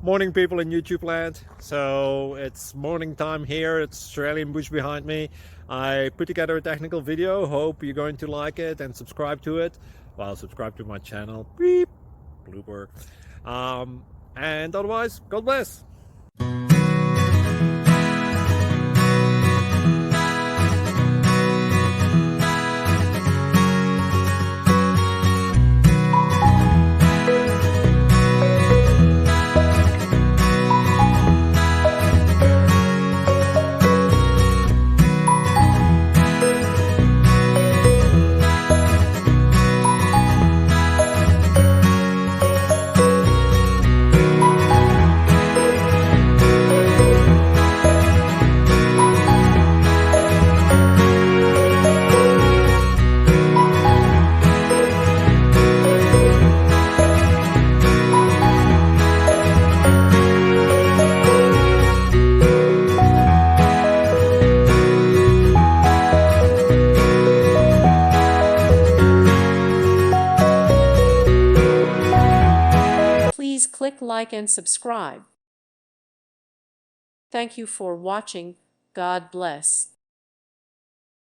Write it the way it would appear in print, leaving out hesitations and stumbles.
Morning, people in YouTube land. So it's morning time here. It's Australian bush behind me. I put together a technical video. Hope you're going to like it and subscribe to it. Well, subscribe to my channel. Beep, blooper. And otherwise, God bless. Please click like and subscribe. Thank you for watching. God bless.